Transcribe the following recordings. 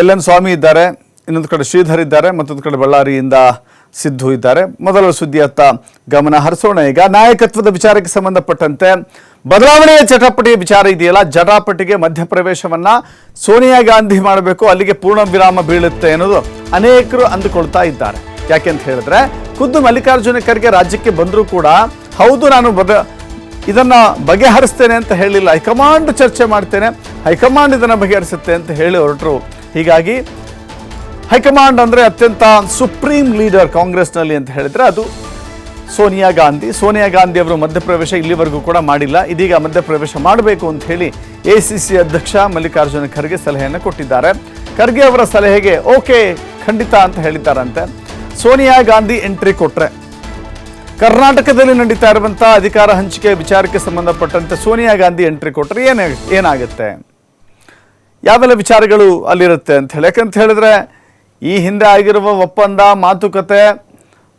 L N. ಸ್ವಾಮಿ ಇದ್ದಾರೆ, ಇನ್ನೊಂದು ಕಡೆ ಶ್ರೀಧರ್ ಇದ್ದಾರೆ, ಮತ್ತೊಂದು ಕಡೆ ಬಳ್ಳಾರಿಯಿಂದ ಸಿದ್ದು ಇದ್ದಾರೆ. ಮೊದಲ ಸುದ್ದಿಯತ್ತ ಗಮನ ಹರಿಸೋಣ. ಈಗ ನಾಯಕತ್ವದ ವಿಚಾರಕ್ಕೆ ಸಂಬಂಧಪಟ್ಟಂತೆ ಬದಲಾವಣೆಯ ಚಟಾಪಟಿಯ ವಿಚಾರ ಇದೆಯಲ್ಲ, ಜಟಾಪಟಿಗೆ ಮಧ್ಯಪ್ರವೇಶವನ್ನ ಸೋನಿಯಾ ಗಾಂಧಿ ಮಾಡಬೇಕು, ಅಲ್ಲಿಗೆ ಪೂರ್ಣ ವಿರಾಮ ಬೀಳುತ್ತೆ ಅನ್ನೋದು ಅನೇಕರು ಅಂದುಕೊಳ್ತಾ ಇದ್ದಾರೆ. ಯಾಕೆಂತ ಹೇಳಿದ್ರೆ ಖುದ್ದು ಮಲ್ಲಿಕಾರ್ಜುನ ಖರ್ಗೆ ರಾಜ್ಯಕ್ಕೆ ಬಂದರೂ ಕೂಡ ಹೌದು ನಾನು ಇದನ್ನ ಬಗೆಹರಿಸ್ತೇನೆ ಅಂತ ಹೇಳಿಲ್ಲ, ಹೈಕಮಾಂಡ್ ಚರ್ಚೆ ಮಾಡ್ತೇನೆ, ಹೈಕಮಾಂಡ್ ಇದನ್ನು ಬಗೆಹರಿಸುತ್ತೆ ಅಂತ ಹೇಳಿ ಹೊರಟರು. ಹೀಗಾಗಿ ಹೈಕಮಾಂಡ್ ಅಂದರೆ ಅತ್ಯಂತ ಸುಪ್ರೀಂ ಲೀಡರ್ ಕಾಂಗ್ರೆಸ್ನಲ್ಲಿ ಅಂತ ಹೇಳಿದ್ರೆ ಅದು ಸೋನಿಯಾ ಗಾಂಧಿ. ಸೋನಿಯಾ ಗಾಂಧಿ ಅವರು ಮಧ್ಯಪ್ರವೇಶ ಇಲ್ಲಿವರೆಗೂ ಕೂಡ ಮಾಡಿಲ್ಲ, ಇದೀಗ ಮಧ್ಯಪ್ರವೇಶ ಮಾಡಬೇಕು ಅಂತ ಹೇಳಿ ACC ಅಧ್ಯಕ್ಷ ಮಲ್ಲಿಕಾರ್ಜುನ ಖರ್ಗೆ ಸಲಹೆಯನ್ನು ಕೊಟ್ಟಿದ್ದಾರೆ. ಖರ್ಗೆ ಅವರ ಸಲಹೆಗೆ ಓಕೆ ಖಂಡಿತ ಅಂತ ಹೇಳಿದ್ದಾರಂತೆ. ಸೋನಿಯಾ ಗಾಂಧಿ ಎಂಟ್ರಿ ಕೊಟ್ರೆ ಕರ್ನಾಟಕದಲ್ಲಿ ನಡೀತಾ ಇರುವಂತಹ ಅಧಿಕಾರ ಹಂಚಿಕೆ ವಿಚಾರಕ್ಕೆ ಸಂಬಂಧಪಟ್ಟಂತೆ ಸೋನಿಯಾ ಗಾಂಧಿ ಎಂಟ್ರಿ ಕೊಟ್ರೆ ಏನಾಗುತ್ತೆ, ಯಾವೆಲ್ಲ ವಿಚಾರಗಳು ಅಲ್ಲಿರುತ್ತೆ ಅಂತ ಹೇಳಿ. ಯಾಕಂತ ಹೇಳಿದ್ರೆ ಈ ಹಿಂದೆ ಆಗಿರುವ ಒಪ್ಪಂದ, ಮಾತುಕತೆ,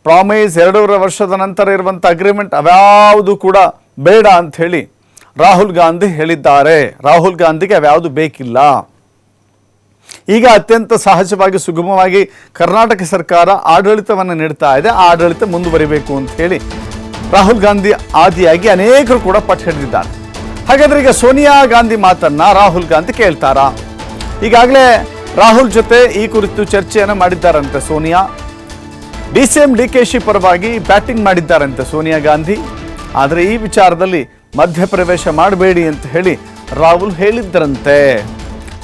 ಪ್ರಾಮಿಸ್, 2 ವರ್ಷದ ನಂತರ ಇರುವಂಥ ಅಗ್ರಿಮೆಂಟ್ ಅವ್ಯಾವುದು ಕೂಡ ಬೇಡ ಅಂತ ಹೇಳಿ ರಾಹುಲ್ ಗಾಂಧಿ ಹೇಳಿದ್ದಾರೆ. ರಾಹುಲ್ ಗಾಂಧಿಗೆ ಅವ್ಯಾವುದು ಬೇಕಿಲ್ಲ. ಈಗ ಅತ್ಯಂತ ಸಹಜವಾಗಿ ಸುಗಮವಾಗಿ ಕರ್ನಾಟಕ ಸರ್ಕಾರ ಆಡಳಿತವನ್ನು ನೀಡ್ತಾ ಇದೆ, ಆ ಆಡಳಿತ ಮುಂದುವರಿಬೇಕು ಅಂತ ಹೇಳಿ ರಾಹುಲ್ ಗಾಂಧಿ ಆದಿಯಾಗಿ ಅನೇಕರು ಕೂಡ ಪಟ್ಟು ಹಿಡಿದಿದ್ದಾರೆ. ಹಾಗಾದ್ರೆ ಈಗ ಸೋನಿಯಾ ಗಾಂಧಿ ಮಾತನ್ನ ರಾಹುಲ್ ಗಾಂಧಿ ಕೇಳ್ತಾರಾ? ಈಗಾಗಲೇ ರಾಹುಲ್ ಜೊತೆ ಈ ಕುರಿತು ಚರ್ಚೆಯನ್ನು ಮಾಡಿದ್ದಾರಂತೆ ಸೋನಿಯಾ. DCM DKC ಪರವಾಗಿ ಬ್ಯಾಟಿಂಗ್ ಮಾಡಿದ್ದಾರಂತೆ ಸೋನಿಯಾ ಗಾಂಧಿ. ಆದರೆ ಈ ವಿಚಾರದಲ್ಲಿ ಮಧ್ಯಪ್ರವೇಶ ಮಾಡಬೇಡಿ ಅಂತ ಹೇಳಿ ರಾಹುಲ್ ಹೇಳಿದ್ದರಂತೆ.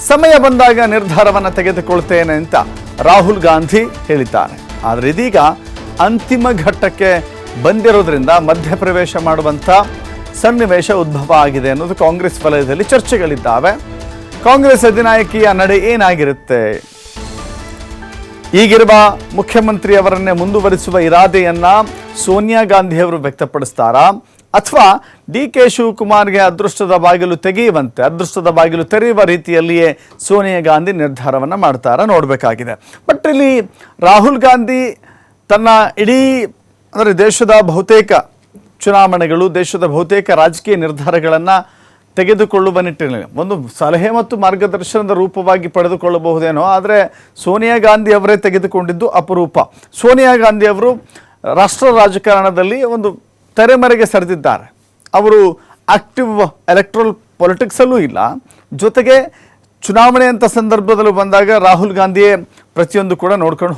ಸಮಯ ಬಂದಾಗ ನಿರ್ಧಾರವನ್ನು ತೆಗೆದುಕೊಳ್ತೇನೆ ಅಂತ ರಾಹುಲ್ ಗಾಂಧಿ ಹೇಳಿದ್ದಾರೆ. ಆದರೆ ಇದೀಗ ಅಂತಿಮ ಘಟ್ಟಕ್ಕೆ ಬಂದಿರೋದ್ರಿಂದ ಮಧ್ಯಪ್ರವೇಶ ಮಾಡುವಂಥ ಸನ್ನಿವೇಶ ಉದ್ಭವ ಆಗಿದೆ ಅನ್ನೋದು ಕಾಂಗ್ರೆಸ್ ವಲಯದಲ್ಲಿ ಚರ್ಚೆಗಳಿದ್ದಾವೆ. ಕಾಂಗ್ರೆಸ್ ಅಧಿನಾಯಕಿಯ ನಡೆ ಏನಾಗಿರುತ್ತೆ? ಈಗಿರುವ ಮುಖ್ಯಮಂತ್ರಿ ಅವರನ್ನೇ ಮುಂದುವರಿಸುವ ಇರಾದೆಯನ್ನ ಸೋನಿಯಾ ಗಾಂಧಿ ಅವರು ವ್ಯಕ್ತಪಡಿಸ್ತಾರಾ, ಅಥವಾ DK ಶಿವಕುಮಾರ್ಗೆ ಅದೃಷ್ಟದ ಬಾಗಿಲು ತೆರೆಯುವ ರೀತಿಯಲ್ಲಿಯೇ ಸೋನಿಯಾ ಗಾಂಧಿ ನಿರ್ಧಾರವನ್ನು ಮಾಡ್ತಾರಾ ನೋಡಬೇಕಾಗಿದೆ. ಬಟ್ ಇಲ್ಲಿ ರಾಹುಲ್ ಗಾಂಧಿ ತನ್ನ ಇಡೀ ಅಂದರೆ ದೇಶದ ಬಹುತೇಕ ಚುನಾವಣೆಗಳು, ದೇಶದ ಬಹುತೇಕ ರಾಜಕೀಯ ನಿರ್ಧಾರಗಳನ್ನು ತೆಗೆದುಕೊಳ್ಳುವ ನಿಟ್ಟಿನಲ್ಲಿ ಒಂದು ಸಲಹೆ ಮತ್ತು ಮಾರ್ಗದರ್ಶನದ ರೂಪವಾಗಿ ಪಡೆದುಕೊಳ್ಳಬಹುದೇನೋ, ಆದರೆ ಸೋನಿಯಾ ಗಾಂಧಿ ಅವರೇ ತೆಗೆದುಕೊಂಡಿದ್ದು ಅಪರೂಪ. ಸೋನಿಯಾ ಗಾಂಧಿ ಅವರು ರಾಷ್ಟ್ರ ರಾಜಕಾರಣದಲ್ಲಿ ಒಂದು ತೆರೆಮರೆಗೆ ಸರಿದಿದ್ದಾರೆ. ಅವರು ಆಕ್ಟಿವ್ ಎಲೆಕ್ಟ್ರಲ್ ಪೊಲಿಟಿಕ್ಸಲ್ಲೂ ಇಲ್ಲ, ಜೊತೆಗೆ ಚುನಾವಣೆ ಅಂತ ಸಂದರ್ಭದಲ್ಲೂ ಬಂದಾಗ ರಾಹುಲ್ ಗಾಂಧಿಯೇ ಪ್ರತಿಯೊಂದು ಕೂಡ ನೋಡ್ಕೊಂಡು